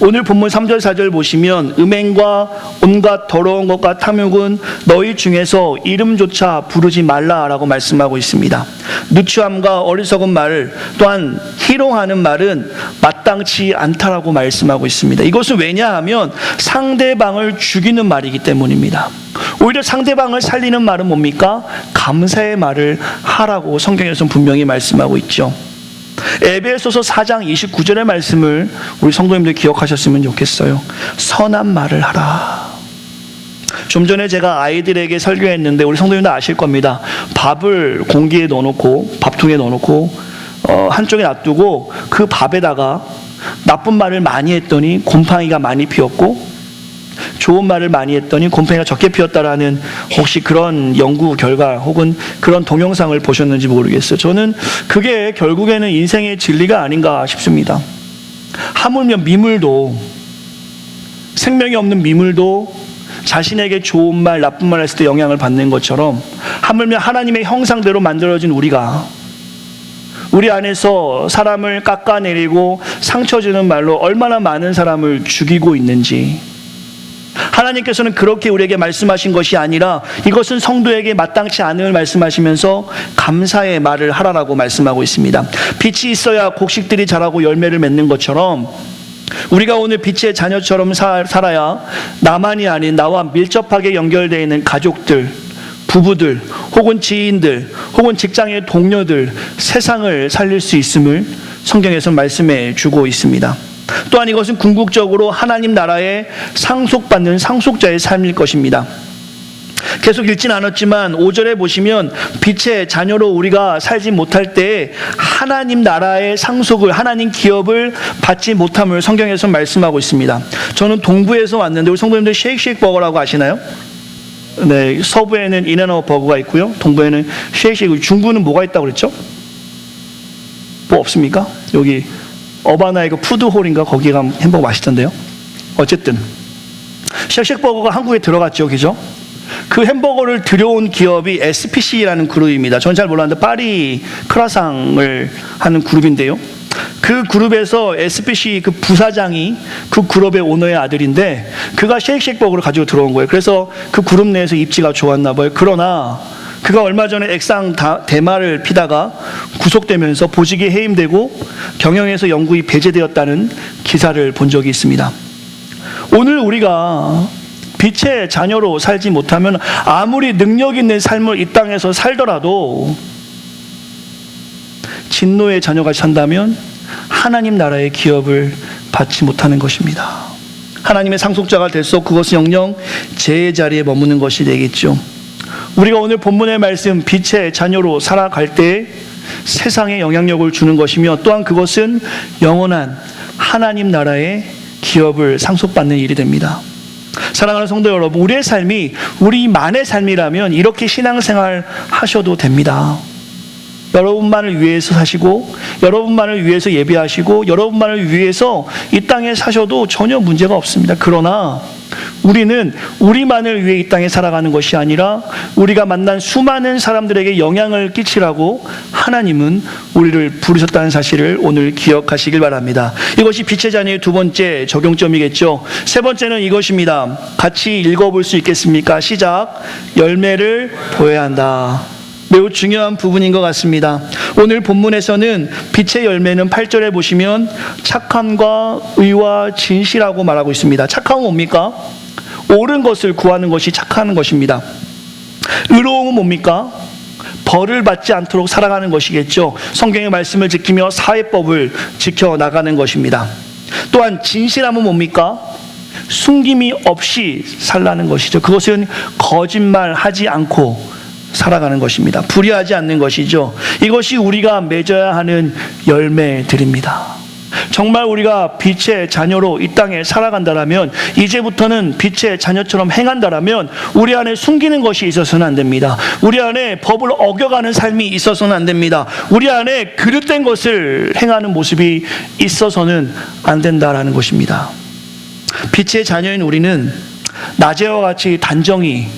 오늘 본문 3절 4절 보시면 음행과 온갖 더러운 것과 탐욕은 너희 중에서 이름조차 부르지 말라라고 말씀하고 있습니다. 누추함과 어리석은 말, 또한 희롱하는 말은 마땅치 않다라고 말씀하고 있습니다. 이것은 왜냐하면 상대방을 죽이는 말이기 때문입니다. 오히려 상대방을 살리는 말은 뭡니까? 감사의 말을 하라고 성경에서는 분명히 말씀하고 있죠. 에베소서 4장 29절의 말씀을 우리 성도님들 기억하셨으면 좋겠어요. 선한 말을 하라. 좀 전에 제가 아이들에게 설교했는데 우리 성도님들 아실 겁니다. 밥을 공기에 넣어놓고, 밥통에 넣어놓고 한쪽에 놔두고 그 밥에다가 나쁜 말을 많이 했더니 곰팡이가 많이 피었고, 좋은 말을 많이 했더니 곰팡이가 적게 피었다라는 혹시 그런 연구 결과 혹은 그런 동영상을 보셨는지 모르겠어요. 저는 그게 결국에는 인생의 진리가 아닌가 싶습니다. 하물며 미물도, 생명이 없는 미물도 자신에게 좋은 말, 나쁜 말 했을 때 영향을 받는 것처럼, 하물며 하나님의 형상대로 만들어진 우리가 우리 안에서 사람을 깎아내리고 상처 주는 말로 얼마나 많은 사람을 죽이고 있는지, 하나님께서는 그렇게 우리에게 말씀하신 것이 아니라 이것은 성도에게 마땅치 않음을 말씀하시면서 감사의 말을 하라라고 말씀하고 있습니다. 빛이 있어야 곡식들이 자라고 열매를 맺는 것처럼 우리가 오늘 빛의 자녀처럼 살아야 나만이 아닌 나와 밀접하게 연결되어 있는 가족들, 부부들, 혹은 지인들, 혹은 직장의 동료들, 세상을 살릴 수 있음을 성경에서 말씀해 주고 있습니다. 또한 이것은 궁극적으로 하나님 나라에 상속받는 상속자의 삶일 것입니다. 계속 읽진 않았지만 5절에 보시면 빛의 자녀로 우리가 살지 못할 때 하나님 나라의 상속을, 하나님 기업을 받지 못함을 성경에서 말씀하고 있습니다. 저는 동부에서 왔는데 우리 성도님들 쉐이크쉐이크 버거라고 아시나요? 네, 서부에는 인앤아웃 버거가 있고요, 동부에는 쉐이크쉐이크. 중부는 뭐가 있다고 그랬죠? 뭐 없습니까? 여기 어바나의 그 푸드홀인가 거기 가면 햄버거 맛있던데요. 어쨌든 쉐이크쉐이크 버거가 한국에 들어갔죠, 그죠? 그 햄버거를 들여온 기업이 SPC라는 그룹입니다. 전 잘 몰랐는데 파리 크라상을 하는 그룹인데요. 그 그룹에서 SPC 그 부사장이 그 그룹의 오너의 아들인데 그가 쉐이크쉐이크 버거를 가지고 들어온 거예요. 그래서 그 그룹 내에서 입지가 좋았나 봐요. 그러나 그가 얼마 전에 액상 대마를 피다가 구속되면서 보직이 해임되고 경영에서 영구히 배제되었다는 기사를 본 적이 있습니다. 오늘 우리가 빛의 자녀로 살지 못하면 아무리 능력 있는 삶을 이 땅에서 살더라도 진노의 자녀가 산다면 하나님 나라의 기업을 받지 못하는 것입니다. 하나님의 상속자가 될수록 그것은 영영 죄의 자리에 머무는 것이 되겠죠. 우리가 오늘 본문의 말씀 빛의 자녀로 살아갈 때 세상에 영향력을 주는 것이며 또한 그것은 영원한 하나님 나라의 기업을 상속받는 일이 됩니다. 사랑하는 성도 여러분, 우리의 삶이 우리만의 삶이라면 이렇게 신앙생활 하셔도 됩니다. 여러분만을 위해서 사시고 여러분만을 위해서 예배하시고 여러분만을 위해서 이 땅에 사셔도 전혀 문제가 없습니다. 그러나 우리는 우리만을 위해 이 땅에 살아가는 것이 아니라 우리가 만난 수많은 사람들에게 영향을 끼치라고 하나님은 우리를 부르셨다는 사실을 오늘 기억하시길 바랍니다. 이것이 빛의 자녀의 두 번째 적용점이겠죠. 세 번째는 이것입니다. 같이 읽어볼 수 있겠습니까? 시작. 열매를 보여야 한다. 매우 중요한 부분인 것 같습니다. 오늘 본문에서는 빛의 열매는 8절에 보시면 착함과 의와 진실하고 말하고 있습니다. 착함은 뭡니까? 옳은 것을 구하는 것이 착한 것입니다. 의로움은 뭡니까? 벌을 받지 않도록 살아가는 것이겠죠. 성경의 말씀을 지키며 사회법을 지켜나가는 것입니다. 또한 진실함은 뭡니까? 숨김이 없이 살라는 것이죠. 그것은 거짓말하지 않고 살아가는 것입니다. 불의하지 않는 것이죠. 이것이 우리가 맺어야 하는 열매들입니다. 정말 우리가 빛의 자녀로 이 땅에 살아간다라면, 이제부터는 빛의 자녀처럼 행한다라면 우리 안에 숨기는 것이 있어서는 안 됩니다. 우리 안에 법을 어겨가는 삶이 있어서는 안 됩니다. 우리 안에 그릇된 것을 행하는 모습이 있어서는 안 된다라는 것입니다. 빛의 자녀인 우리는 낮에와 같이 단정히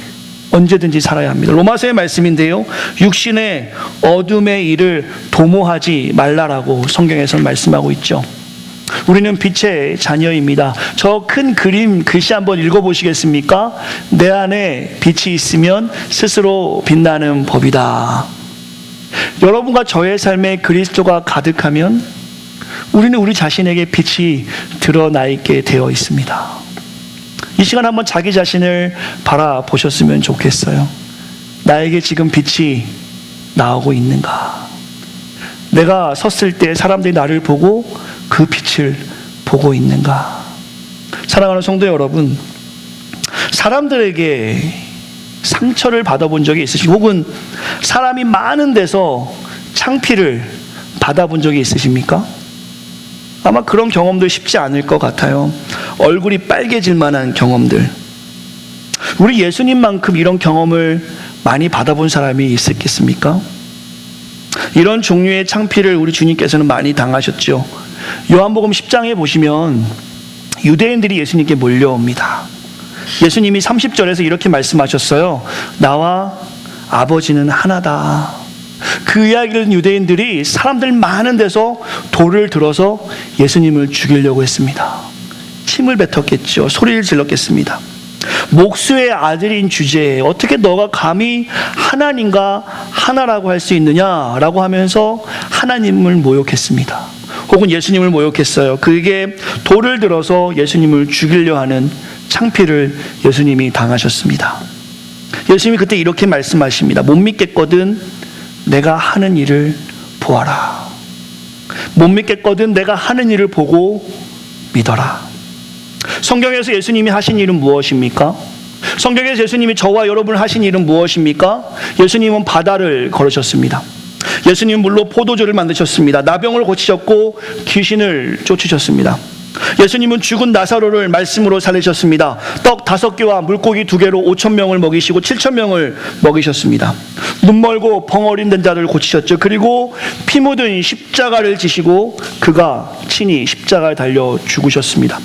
언제든지 살아야 합니다. 로마서의 말씀인데요, 육신의 어둠의 일을 도모하지 말라라고 성경에서는 말씀하고 있죠. 우리는 빛의 자녀입니다. 저 큰 그림 글씨 한번 읽어보시겠습니까? 내 안에 빛이 있으면 스스로 빛나는 법이다. 여러분과 저의 삶에 그리스도가 가득하면 우리는 우리 자신에게 빛이 드러나 있게 되어 있습니다. 이 시간 한번 자기 자신을 바라보셨으면 좋겠어요. 나에게 지금 빛이 나오고 있는가? 내가 섰을 때 사람들이 나를 보고 그 빛을 보고 있는가? 사랑하는 성도 여러분, 사람들에게 상처를 받아본 적이 있으십니까? 혹은 사람이 많은 데서 창피를 받아본 적이 있으십니까? 아마 그런 경험도 쉽지 않을 것 같아요. 얼굴이 빨개질 만한 경험들. 우리 예수님만큼 이런 경험을 많이 받아본 사람이 있었겠습니까? 이런 종류의 창피를 우리 주님께서는 많이 당하셨죠. 요한복음 10장에 보시면 유대인들이 예수님께 몰려옵니다. 예수님이 30절에서 이렇게 말씀하셨어요. 나와 아버지는 하나다. 그 이야기를 듣는 유대인들이 사람들 많은 데서 돌을 들어서 예수님을 죽이려고 했습니다. 침을 뱉었겠죠. 소리를 질렀겠습니다. 목수의 아들인 주제에 어떻게 너가 감히 하나님과 하나라고 할 수 있느냐라고 하면서 하나님을 모욕했습니다. 혹은 예수님을 모욕했어요. 그에게 돌을 들어서 예수님을 죽이려 하는 창피를 예수님이 당하셨습니다. 예수님이 그때 이렇게 말씀하십니다. 못 믿겠거든 내가 하는 일을 보아라. 못 믿겠거든 내가 하는 일을 보고 믿어라. 성경에서 예수님이 하신 일은 무엇입니까? 성경에서 예수님이 저와 여러분을 하신 일은 무엇입니까? 예수님은 바다를 걸으셨습니다. 예수님은 물로 포도주를 만드셨습니다. 나병을 고치셨고 귀신을 쫓으셨습니다. 예수님은 죽은 나사로를 말씀으로 살리셨습니다. 떡 5개와 물고기 2개로 5,000명을 먹이시고 7,000명을 먹이셨습니다. 눈 멀고 벙어린 된 자를 고치셨죠. 그리고 피 묻은 십자가를 지시고 그가 친히 십자가에 달려 죽으셨습니다.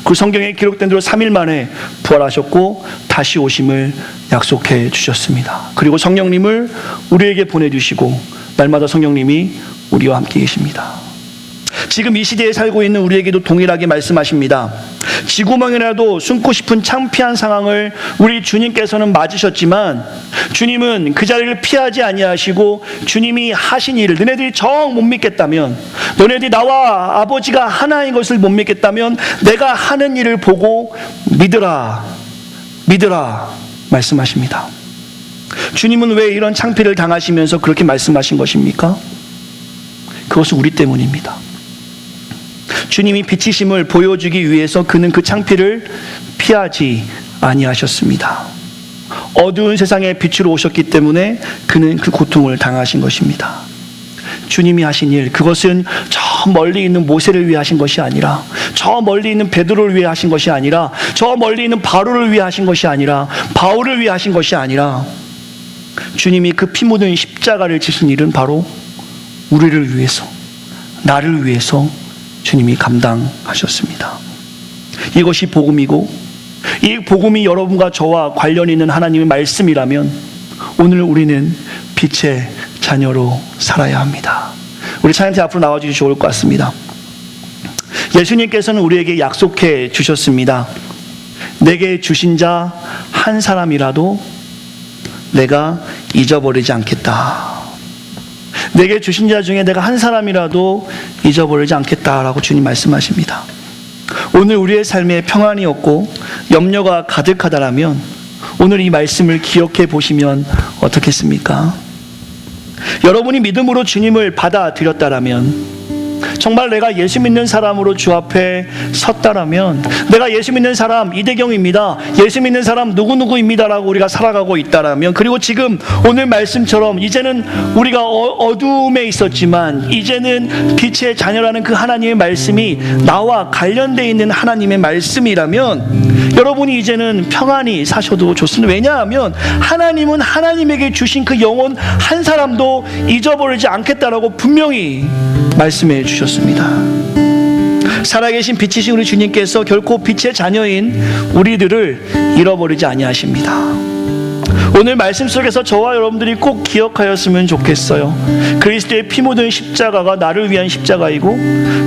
그 성경에 기록된 대로 3일 만에 부활하셨고 다시 오심을 약속해 주셨습니다. 그리고 성령님을 우리에게 보내주시고 날마다 성령님이 우리와 함께 계십니다. 지금 이 시대에 살고 있는 우리에게도 동일하게 말씀하십니다. 쥐구멍이라도 숨고 싶은 창피한 상황을 우리 주님께서는 맞으셨지만 주님은 그 자리를 피하지 아니하시고 주님이 하신 일을 너네들이 정 못 믿겠다면, 너네들이 나와 아버지가 하나인 것을 못 믿겠다면 내가 하는 일을 보고 믿으라 말씀하십니다. 주님은 왜 이런 창피를 당하시면서 그렇게 말씀하신 것입니까? 그것은 우리 때문입니다. 주님이 빛이심을 보여주기 위해서 그는 그 창피를 피하지 아니하셨습니다. 어두운 세상에 빛으로 오셨기 때문에 그는 그 고통을 당하신 것입니다. 주님이 하신 일, 그것은 저 멀리 있는 모세를 위해 하신 것이 아니라, 저 멀리 있는 베드로를 위해 하신 것이 아니라, 저 멀리 있는 바로를 위해 하신 것이 아니라, 바울을 위해 하신 것이 아니라, 주님이 그 피 묻은 십자가를 지신 일은 바로 우리를 위해서, 나를 위해서 주님이 감당하셨습니다. 이것이 복음이고, 이 복음이 여러분과 저와 관련 있는 하나님의 말씀이라면 오늘 우리는 빛의 자녀로 살아야 합니다. 우리 찬양팀 앞으로 나와주시면 좋을 것 같습니다. 예수님께서는 우리에게 약속해 주셨습니다. 내게 주신 자 한 사람이라도 내가 잊어버리지 않겠다. 내게 주신 자 중에 내가 한 사람이라도 잊어버리지 않겠다라고 주님 말씀하십니다. 오늘 우리의 삶에 평안이 없고 염려가 가득하다라면 오늘 이 말씀을 기억해 보시면 어떻겠습니까? 여러분이 믿음으로 주님을 받아들였다라면, 정말 내가 예수 믿는 사람으로 주 앞에 섰다라면, 내가 예수 믿는 사람 이대경입니다, 예수 믿는 사람 누구누구입니다라고 우리가 살아가고 있다라면, 그리고 지금 오늘 말씀처럼 이제는 우리가 어두움에 있었지만 이제는 빛의 자녀라는 그 하나님의 말씀이 나와 관련되어 있는 하나님의 말씀이라면 여러분이 이제는 평안히 사셔도 좋습니다. 왜냐하면 하나님은 하나님에게 주신 그 영혼 한 사람도 잊어버리지 않겠다라고 분명히 말씀해 주셨습니다. 살아계신 빛이신 우리 주님께서 결코 빛의 자녀인 우리들을 잃어버리지 아니하십니다. 오늘 말씀 속에서 저와 여러분들이 꼭 기억하였으면 좋겠어요. 그리스도의 피 묻은 십자가가 나를 위한 십자가이고,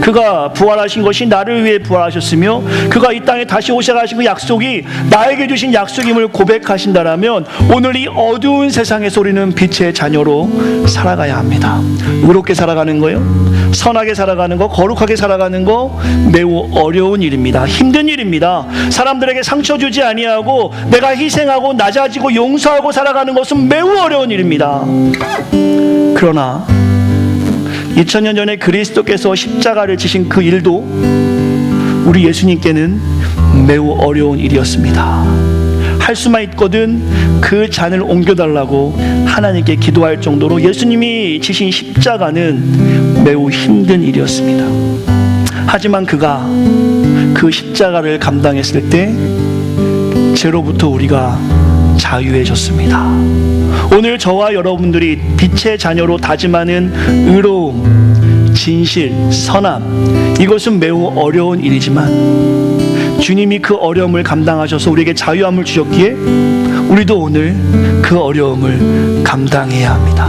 그가 부활하신 것이 나를 위해 부활하셨으며, 그가 이 땅에 다시 오셔가신 그 약속이 나에게 주신 약속임을 고백하신다라면 오늘 이 어두운 세상에서 우리는 빛의 자녀로 살아가야 합니다. 의롭게 살아가는 거요, 선하게 살아가는 거, 거룩하게 살아가는 거 매우 어려운 일입니다. 힘든 일입니다. 사람들에게 상처 주지 아니하고 내가 희생하고 낮아지고 용서하고 살아가는 것은 매우 어려운 일입니다. 그러나 2000년 전에 그리스도께서 십자가를 지신 그 일도 우리 예수님께는 매우 어려운 일이었습니다. 할 수만 있거든 그 잔을 옮겨달라고 하나님께 기도할 정도로 예수님이 지신 십자가는 매우 힘든 일이었습니다. 하지만 그가 그 십자가를 감당했을 때 죄로부터 우리가 자유해졌습니다. 오늘 저와 여러분들이 빛의 자녀로 다짐하는 의로움, 진실, 선함, 이것은 매우 어려운 일이지만 주님이 그 어려움을 감당하셔서 우리에게 자유함을 주셨기에 우리도 오늘 그 어려움을 감당해야 합니다.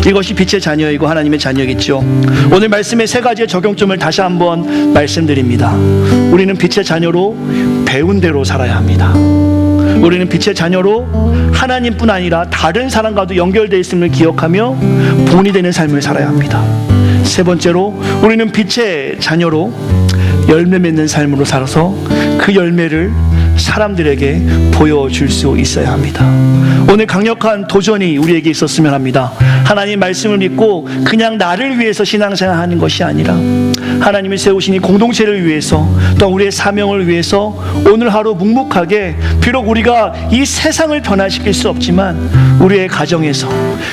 이것이 빛의 자녀이고 하나님의 자녀겠죠. 오늘 말씀의 3가지의 적용점을 다시 한번 말씀드립니다. 우리는 빛의 자녀로 배운 대로 살아야 합니다. 우리는 빛의 자녀로 하나님뿐 아니라 다른 사람과도 연결되어 있음을 기억하며 본이 되는 삶을 살아야 합니다. 3번째로 우리는 빛의 자녀로 열매 맺는 삶으로 살아서 그 열매를 사람들에게 보여줄 수 있어야 합니다. 오늘 강력한 도전이 우리에게 있었으면 합니다. 하나님 말씀을 믿고 그냥 나를 위해서 신앙생활하는 것이 아니라 하나님이 세우신 이 공동체를 위해서 또 우리의 사명을 위해서 오늘 하루 묵묵하게, 비록 우리가 이 세상을 변화시킬 수 없지만 우리의 가정에서,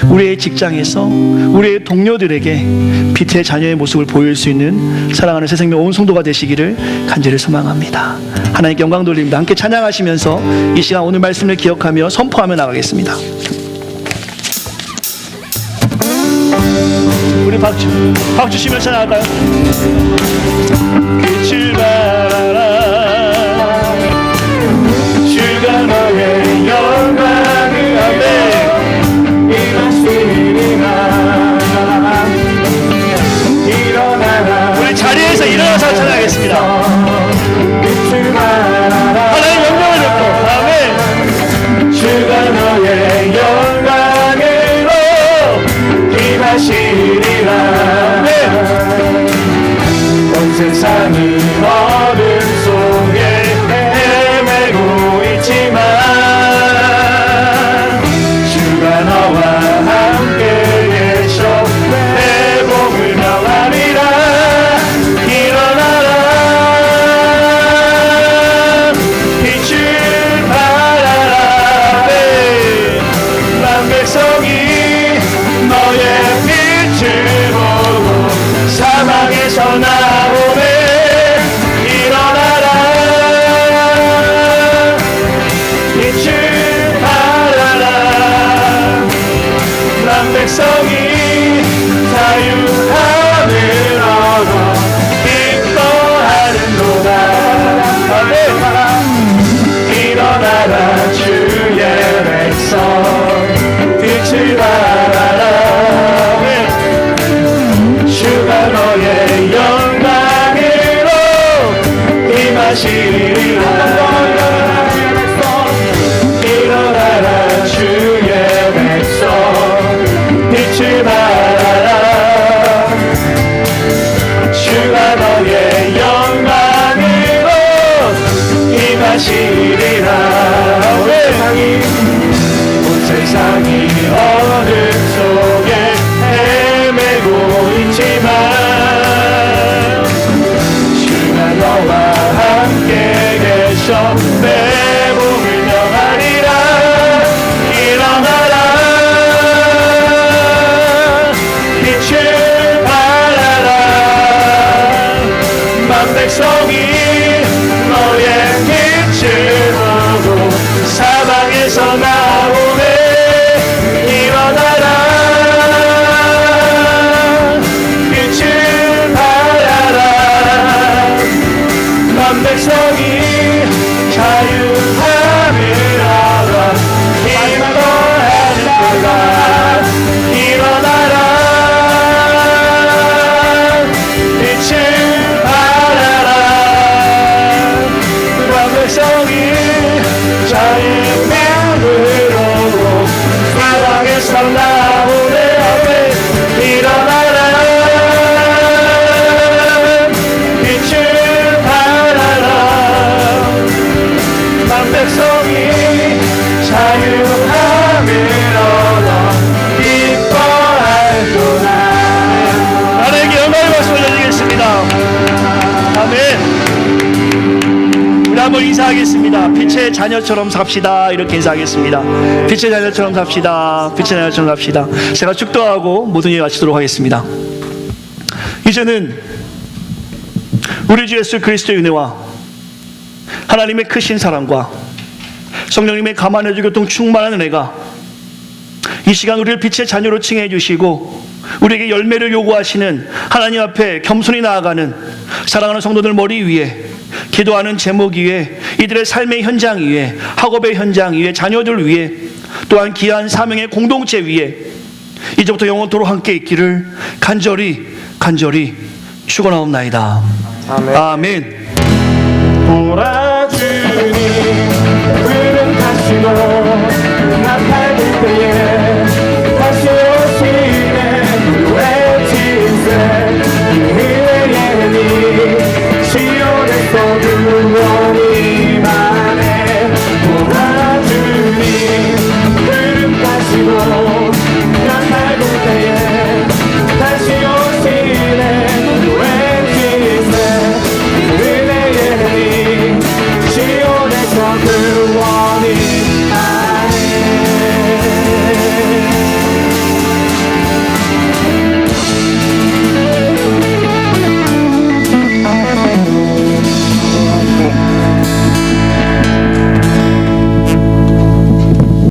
우리의 직장에서, 우리의 동료들에게 빛의 자녀의 모습을 보일 수 있는 사랑하는 새생명 온 성도가 되시기를 간절히 소망합니다. 하나님께 영광 돌립니다. 함께 찬양하시면서 이 시간 오늘 말씀을 기억하며 선포하며 나가겠습니다. 우리 박수 치면서 나갈까요? 빛을 발하라, 주가 너의 영광을 아멘. 일어나라. 우리 자리에서 일어나서 찬양하겠습니다. 하나님 영광을 듣고 아멘. 주가 너의 영광으로 임하시리라. 온 세상은 어둠 속에 헤매고 있지만 주가 너와 함께 계셔 내 복을 명하리라. 일어나라, 빛을 발하라. 난 백성이 너의 빛을 보고 사망에서 나오네. 일어나라, 빛을 발하라. 난 백성이 자유함을 얻어 기뻐하는도다. 일어나라, 주의 백성, 빛을 발하라. 주가 너의 영광으로 임하시리라. 일어나라, 주의 백성, 빛을 발하라. 주가 너의 영광으로 임하시리라. 온 세상이 어둠 속에 헤매고 있지만 주가 너와 함께 계셔 내 복을 명하리라. 일어나라, 빛을 발하라. 만 백성이 너의 빛을 보고 사방에서 나오네. 일어나라, 빛을 발하라. 만 백성이 자유함을 얻어 기뻐하는도다. 일어나라, 빛을 발하라. 만 백성이 자유함을 얻어 사방에서 나오네. 일어나라, 빛을 발하라. 만 백성이 자유함을 얻어 기뻐할도다. 하나님께 영광의 박수 올려드리겠습니다. 아멘. 우리 한번 인사하겠습니다. 빛의 자녀처럼 삽시다. 이렇게 인사하겠습니다. 빛의 자녀처럼 삽시다. 빛의 자녀처럼 삽시다. 제가 축도하고 모든 일 마치도록 하겠습니다. 이제는 우리 주 예수 그리스도의 은혜와 하나님의 크신 사랑과 성령님의 감화내주 교통 충만한 은혜가 이 시간 우리를 빛의 자녀로 칭해 주시고 우리에게 열매를 요구하시는 하나님 앞에 겸손히 나아가는 사랑하는 성도들 머리 위에, 기도하는 제목 위에, 이들의 삶의 현장 위에, 학업의 현장 위에, 자녀들 위에, 또한 귀한 사명의 공동체 위에 이제부터 영원토록 함께 있기를 간절히 축원하옵나이다. 아멘. 아멘.